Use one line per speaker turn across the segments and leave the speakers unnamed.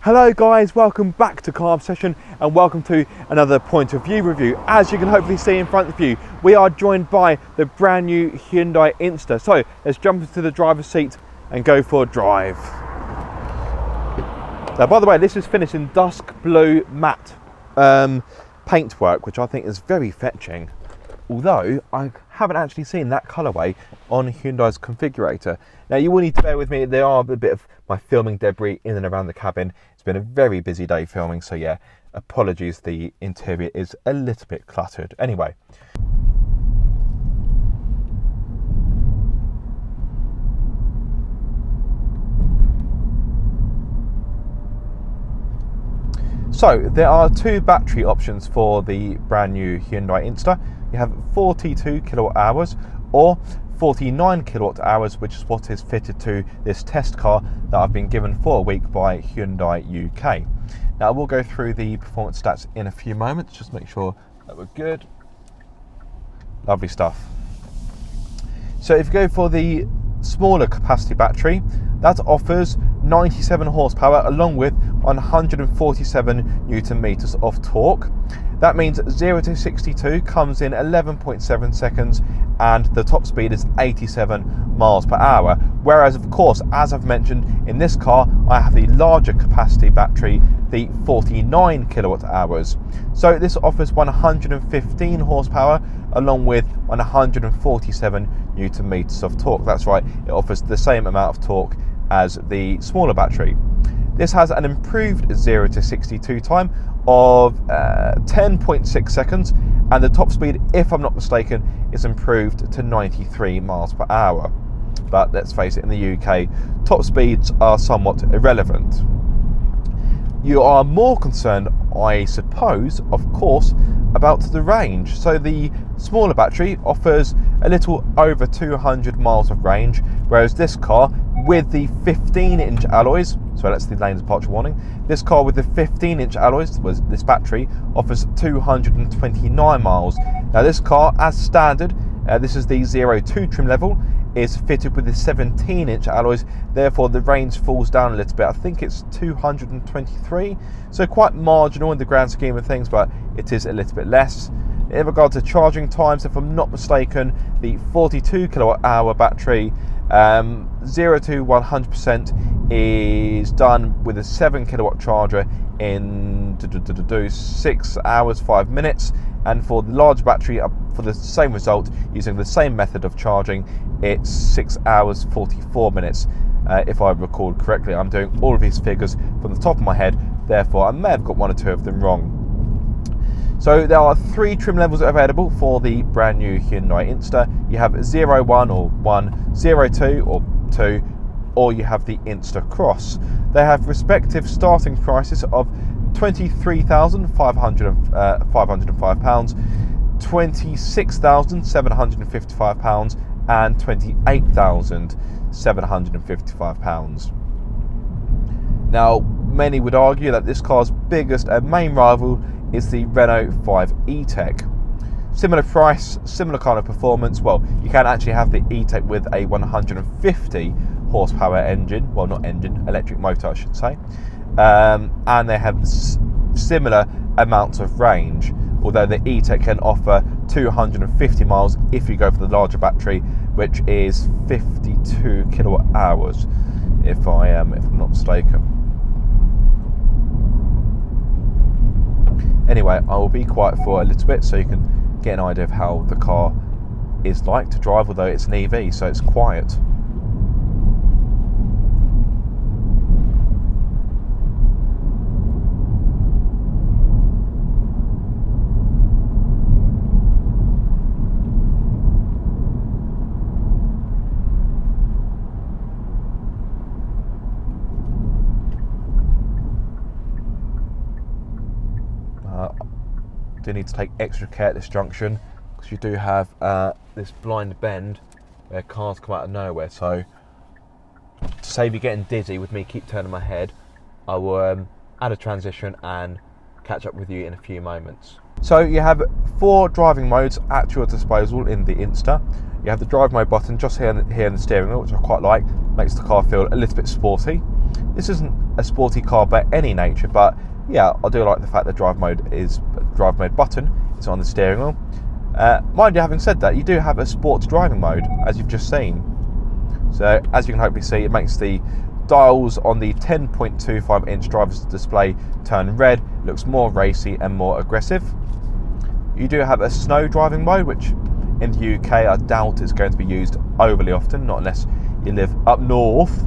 Hello guys, welcome back to Car Obsession and welcome to another point of view review. As you can hopefully see in front of you, we are joined by the brand new Hyundai INSTER. So let's jump into the driver's seat and go for a drive. Now, by the way, this is finished in dusk blue matte paintwork, which I think is very fetching. Although I haven't actually seen that colourway on Hyundai's configurator. Now you will need to bear with me, there are a bit of my filming debris in and around the cabin. It's been a very busy day filming, so yeah, apologies, the interior is a little bit cluttered. Anyway. So there are two battery options for the brand new Hyundai INSTER. You have 42 kilowatt hours or 49 kilowatt hours, which is what is fitted to this test car that I've been given for a week by Hyundai UK. Now we'll go through the performance stats in a few moments, just make sure that we're good. Lovely stuff. So if you go for the smaller capacity battery, that offers 97 horsepower along with 147 Newton meters of torque. That means 0 to 62 comes in 11.7 seconds and the top speed is 87 miles per hour. Whereas, of course, as I've mentioned, in this car, I have the larger capacity battery, the 49 kilowatt hours. So this offers 115 horsepower along with 147 Newton meters of torque. That's right, it offers the same amount of torque as the smaller battery. This has an improved 0 to 62 time of 10.6 seconds, and the top speed, if I'm not mistaken, is improved to 93 miles per hour. But let's face it, in the UK, top speeds are somewhat irrelevant. You are more concerned, I suppose, of course, about the range. So the smaller battery offers a little over 200 miles of range, whereas this car with the 15-inch alloys, so that's the lane departure warning, this car with the 15-inch alloys, this battery, offers 229 miles. Now this car, as standard, this is the 02 trim level, is fitted with the 17-inch alloys, therefore the range falls down a little bit. I think it's 223, so quite marginal in the grand scheme of things, but it is a little bit less. In regard to charging times, if I'm not mistaken, the 42 kilowatt hour battery, 0 to 100% is done with a 7 kilowatt charger in 6 hours 5 minutes, and for the large battery, for the same result using the same method of charging, it's 6 hours 44 minutes. If I recall correctly, I'm doing all of these figures from the top of my head, therefore I may have got one or two of them wrong. So there are 3 trim levels available for the brand new Hyundai INSTER. You have 01 or 1, 02 or 2, or you have the INSTER Cross. They have respective starting prices of £23,505, £26,755 and £28,755. Now, many would argue that this car's biggest and main rival is the Renault 5 E-Tech. Similar price, similar kind of performance. Well, you can actually have the E-Tech with a 150 horsepower engine, well, not engine, electric motor I should say, and they have similar amounts of range, although the E-Tech can offer 250 miles if you go for the larger battery, which is 52 kilowatt hours if I'm not mistaken. Anyway, I will be quiet for a little bit so you can get an idea of how the car is like to drive, although it's an EV, so it's quiet. Do need to take extra care at this junction because you do have this blind bend where cars come out of nowhere, so to save you getting dizzy with me keep turning my head, I will add a transition and catch up with you in a few moments. So you have 4 driving modes at your disposal in the Insta. You have the drive mode button just here in the steering wheel, which I quite like, makes the car feel a little bit sporty. This isn't a sporty car by any nature, but yeah, I do like the fact that drive mode button is on the steering wheel. Mind you, having said that, you do have a sports driving mode, as you've just seen. So as you can hopefully see, it makes the dials on the 10.25 inch driver's display turn red, looks more racy and more aggressive. You do have a snow driving mode, which in the UK I doubt is going to be used overly often, not unless you live up north.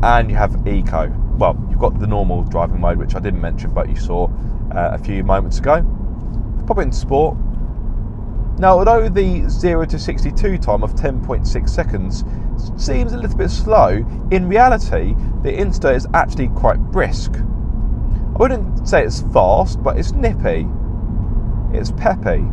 And you have eco. Well, you've got the normal driving mode, which I didn't mention, but you saw a few moments ago. Pop it in sport. Now, although the 0 to 62 time of 10.6 seconds seems a little bit slow, in reality, the Insta is actually quite brisk. I wouldn't say it's fast, but it's nippy. It's peppy.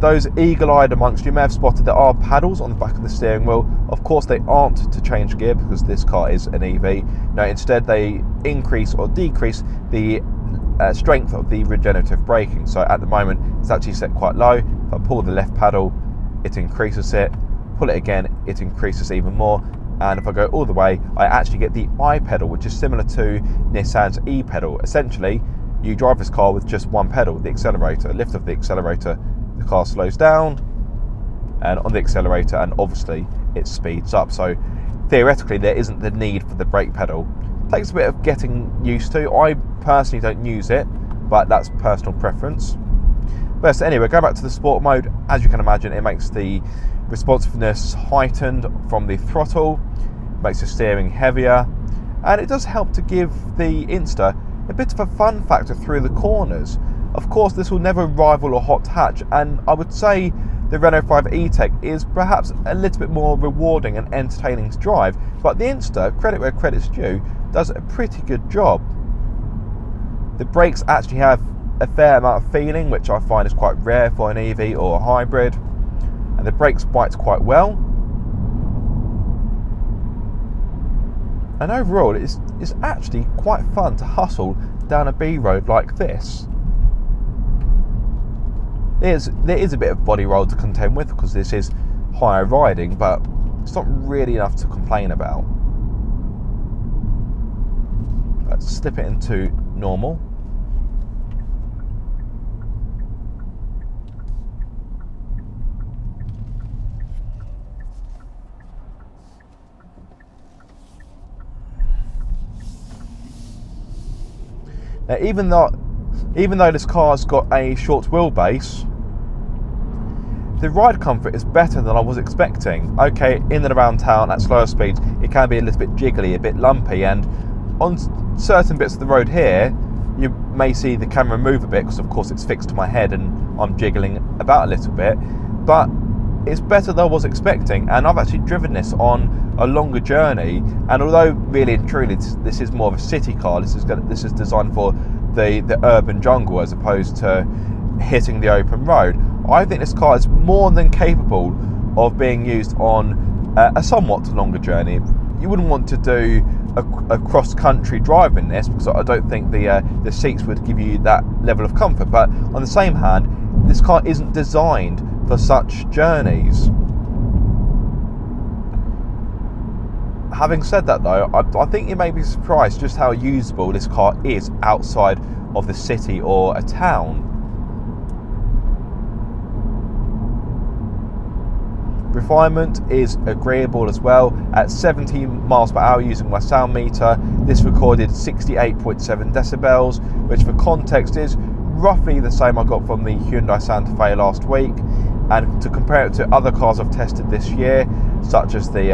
Those eagle-eyed amongst you may have spotted there are paddles on the back of the steering wheel. Of course, they aren't to change gear because this car is an EV. No, instead they increase or decrease the strength of the regenerative braking. So at the moment, it's actually set quite low. If I pull the left paddle, it increases it. Pull it again, it increases even more. And if I go all the way, I actually get the I pedal, which is similar to Nissan's E pedal. Essentially, you drive this car with just one pedal, the accelerator. Lift of the accelerator, the car slows down, and on the accelerator, and obviously it speeds up. So theoretically, there isn't the need for the brake pedal. Takes a bit of getting used to. I personally don't use it, but that's personal preference. But anyway, go back to the sport mode. As you can imagine, it makes the responsiveness heightened from the throttle, makes the steering heavier, and it does help to give the Insta a bit of a fun factor through the corners. Of course, this will never rival a hot hatch, and I would say the Renault 5 E-Tech is perhaps a little bit more rewarding and entertaining to drive, but the Insta, credit where credit's due, does a pretty good job. The brakes actually have a fair amount of feeling, which I find is quite rare for an EV or a hybrid, and the brakes bite quite well. And overall, it's actually quite fun to hustle down a B road like this. There is a bit of body roll to contend with because this is higher riding, but it's not really enough to complain about. Let's slip it into normal. Now, even though this car's got a short wheelbase, the ride comfort is better than I was expecting. Okay, in and around town at slower speeds, it can be a little bit jiggly, a bit lumpy, and on certain bits of the road here, you may see the camera move a bit because of course it's fixed to my head and I'm jiggling about a little bit, but it's better than I was expecting, and I've actually driven this on a longer journey, and although really and truly this is more of a city car, this is designed for the urban jungle as opposed to hitting the open road, I think this car is more than capable of being used on a somewhat longer journey. You wouldn't want to do a cross-country drive in this because I don't think the seats would give you that level of comfort, but on the same hand, this car isn't designed for such journeys. Having said that though, I think you may be surprised just how usable this car is outside of the city or a town. Refinement is agreeable as well. At 17 miles per hour using my sound meter, this recorded 68.7 decibels, which for context is roughly the same I got from the Hyundai Santa Fe last week. And to compare it to other cars I've tested this year, such as the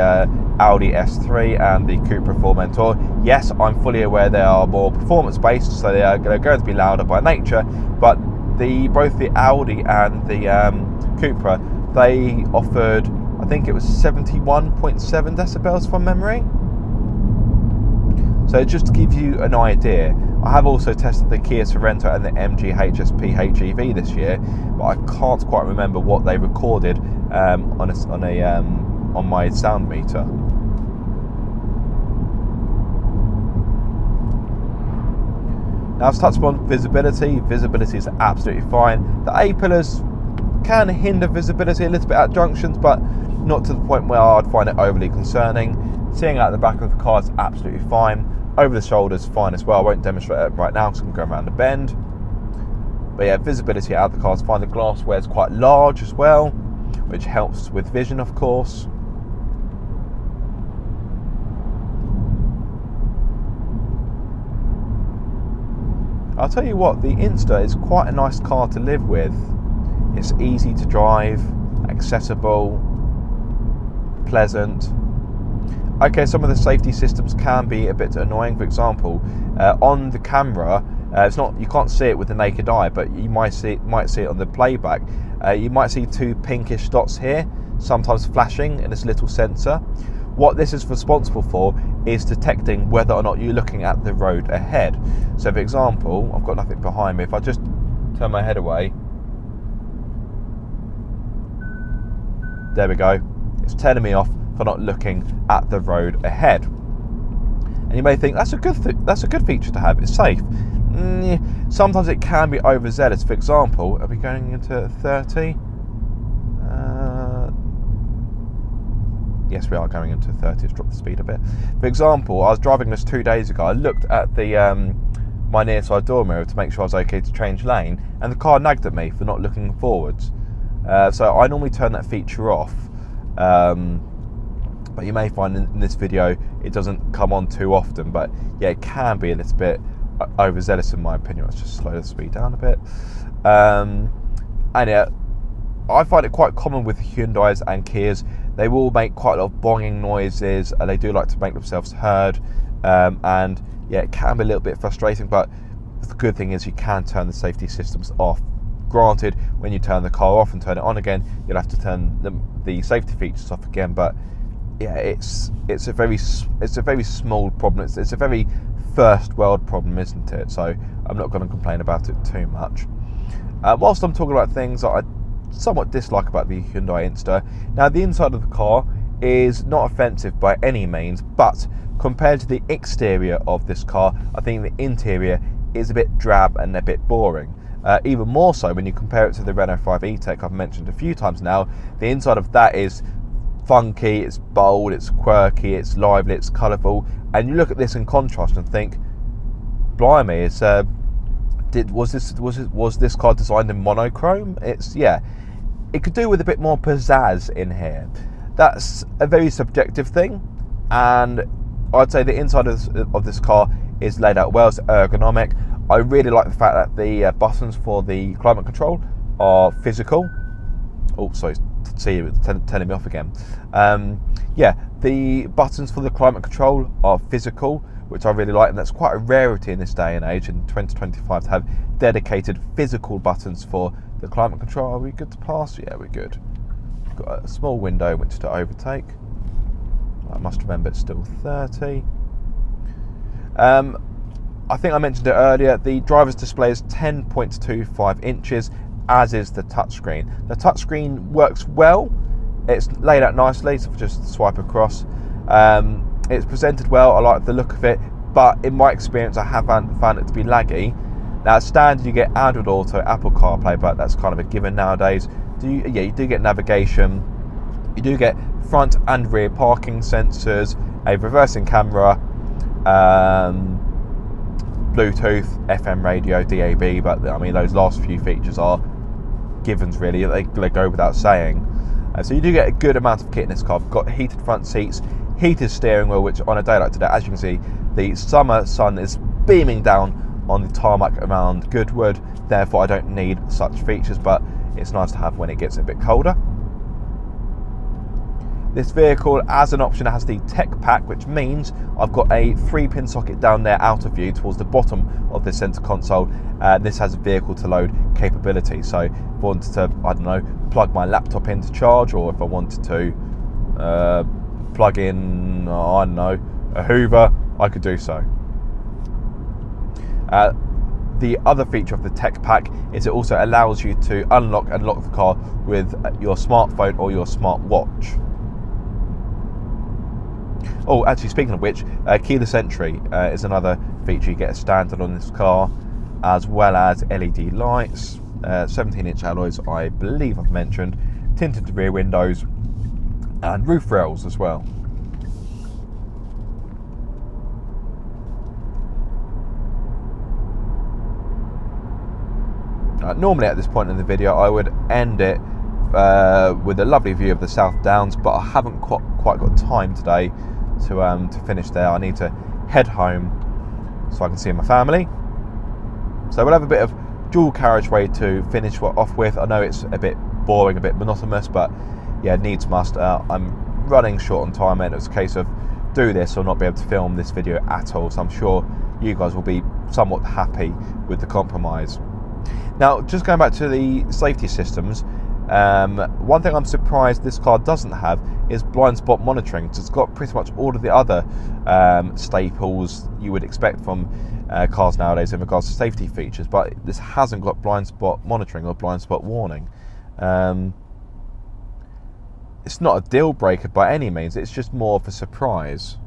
Audi S3 and the Cupra Formentor, yes, I'm fully aware they are more performance-based, so they're going to be louder by nature, but both the Audi and the Cupra, they offered, I think it was 71.7 decibels from memory. So just to give you an idea, I have also tested the Kia Sorento and the MG HSP HEV this year, but I can't quite remember what they recorded on my sound meter. Now, let's touch upon visibility. Visibility is absolutely fine. The A-pillars can hinder visibility a little bit at junctions, but not to the point where I'd find it overly concerning. Seeing out the back of the car is absolutely fine. Over the shoulder is fine as well. I won't demonstrate it right now because I'm going around the bend. But yeah, visibility out of the car is fine. The glassware is quite large as well, which helps with vision, of course. I'll tell you what, the Insta is quite a nice car to live with. It's easy to drive, accessible, pleasant. Okay, some of the safety systems can be a bit annoying. For example, on the camera, you can't see it with the naked eye, but you might see it on the playback. You might see two pinkish dots here, sometimes flashing in this little sensor. What this is responsible for is detecting whether or not you're looking at the road ahead. So, for example, I've got nothing behind me. If I just turn my head away, there we go. It's telling me off for not looking at the road ahead. And you may think that's a good feature to have. It's safe. Sometimes it can be overzealous. For example, are we going into 30? Yes, we are going into 30. Let's drop the speed a bit. For example, I was driving this 2 days ago. I looked at the my near side door mirror to make sure I was okay to change lane, and the car nagged at me for not looking forwards. So I normally turn that feature off. But you may find in this video it doesn't come on too often. But yeah, it can be a little bit overzealous in my opinion. Let's just slow the speed down a bit. And yeah, I find it quite common with Hyundais and Kias. They will make quite a lot of bonging noises. They do like to make themselves heard. And yeah, it can be a little bit frustrating, but the good thing is you can turn the safety systems off. Granted, when you turn the car off and turn it on again, you'll have to turn the safety features off again. But yeah, it's a very small problem. It's a very first world problem, isn't it? So I'm not going to complain about it too much. Whilst I'm talking about things that I somewhat dislike about the Hyundai Insta, now the inside of the car is not offensive by any means, but compared to the exterior of this car, I think the interior is a bit drab and a bit boring. Even more so when you compare it to the Renault 5 E-Tech I've mentioned a few times now. The inside of that is funky, it's bold, it's quirky, it's lively, it's colourful, and you look at this in contrast and think, blimey, was this car designed in monochrome? It could do with a bit more pizzazz in here. That's a very subjective thing, and I'd say the inside of this car is laid out well. It's ergonomic. I really like the fact that the buttons for the climate control are physical. Oh, sorry, see, it's telling me off again. Yeah, the buttons for the climate control are physical, which I really like, and that's quite a rarity in this day and age in 2025 to have dedicated physical buttons for the climate control. Are we good to pass? Yeah, we're good. We've got a small window in which to overtake. I must remember it's still 30. I think I mentioned it earlier, the driver's display is 10.25 inches, as is the touchscreen. The touchscreen works well, it's laid out nicely, so just swipe across. It's presented well, I like the look of it, but in my experience I have found it to be laggy. Now, as standard you get Android Auto, Apple CarPlay, but that's kind of a given nowadays. You do get navigation, you do get front and rear parking sensors, a reversing camera, Bluetooth, FM radio, DAB, but I mean those last few features are givens really, they go without saying. So you do get a good amount of kit in this car. I've got heated front seats, heated steering wheel, which on a day like today, as you can see, the summer sun is beaming down on the tarmac around Goodwood, therefore I don't need such features, but it's nice to have when it gets a bit colder. This vehicle, as an option, has the Tech Pack, which means I've got a 3-pin socket down there out of view towards the bottom of the centre console. This has vehicle to load capability, so if I wanted to, I don't know, plug my laptop in to charge, or if I wanted to plug in, I don't know, a Hoover, I could do so. The other feature of the Tech Pack is it also allows you to unlock and lock the car with your smartphone or your smartwatch. Oh, actually, speaking of which, keyless entry is another feature you get as standard on this car. as well as LED lights, 17-inch alloys, I believe I've mentioned, tinted rear windows, and roof rails as well. Normally at this point in the video I would end it with a lovely view of the South Downs, but I haven't quite got time today to finish there. I need to head home so I can see my family. So we'll have a bit of dual carriageway to finish off with. I know it's a bit boring, a bit monotonous, but yeah, needs must. I'm running short on time, and it was a case of do this or not be able to film this video at all. So I'm sure you guys will be somewhat happy with the compromise. Now, just going back to the safety systems, one thing I'm surprised this car doesn't have is blind spot monitoring. So it's got pretty much all of the other staples you would expect from cars nowadays in regards to safety features, but this hasn't got blind spot monitoring or blind spot warning. It's not a deal breaker by any means, it's just more of a surprise.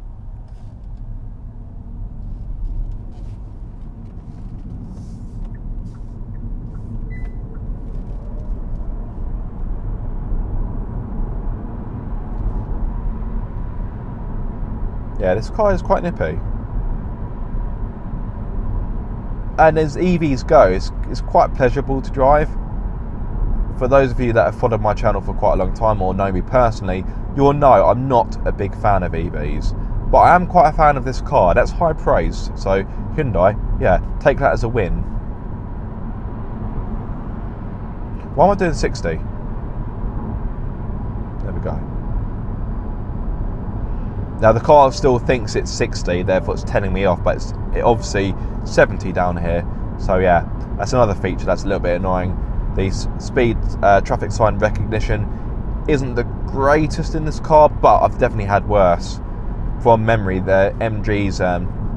Yeah, this car is quite nippy. And as EVs go, it's quite pleasurable to drive. For those of you that have followed my channel for quite a long time or know me personally, you'll know I'm not a big fan of EVs. But I am quite a fan of this car. That's high praise. So Hyundai, yeah, take that as a win. Why am I doing 60? There we go. Now the car still thinks it's 60, therefore it's telling me off, but it's obviously 70 down here. So yeah, that's another feature that's a little bit annoying. The speed traffic sign recognition isn't the greatest in this car, but I've definitely had worse. From memory, the MG's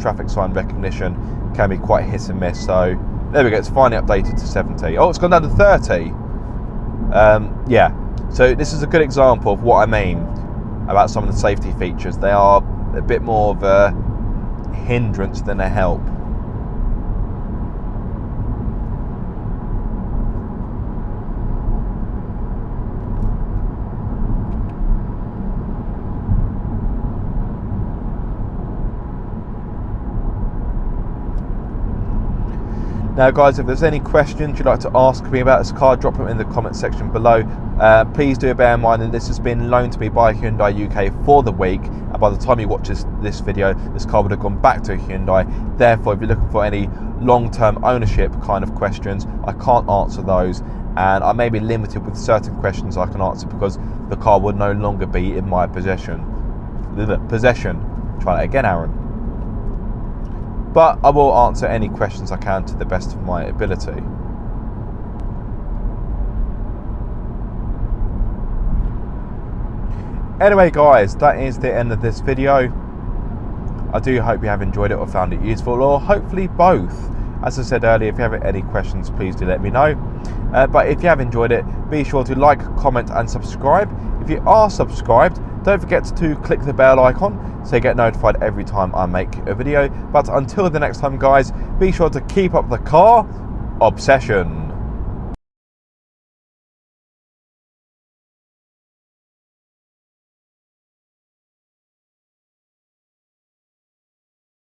traffic sign recognition can be quite hit and miss. So there we go, it's finally updated to 70. Oh, it's gone down to 30. Yeah, so this is a good example of what I mean about some of the safety features. They are a bit more of a hindrance than a help. Now guys, if there's any questions you'd like to ask me about this car, drop them in the comment section below. Please do bear in mind that this has been loaned to me by Hyundai UK for the week, and by the time you watch this video, this car would have gone back to Hyundai. Therefore, if you're looking for any long-term ownership kind of questions, I can't answer those, and I may be limited with certain questions I can answer because the car will no longer be in my possession. Try that again, Aaron. But I will answer any questions I can to the best of my ability. Anyway guys, that is the end of this video. I do hope you have enjoyed it or found it useful, or hopefully both. As I said earlier, if you have any questions, please do let me know. But if you have enjoyed it, be sure to like, comment and subscribe. If you are subscribed, don't forget to click the bell icon so you get notified every time I make a video. But until the next time guys, be sure to keep up the car obsession.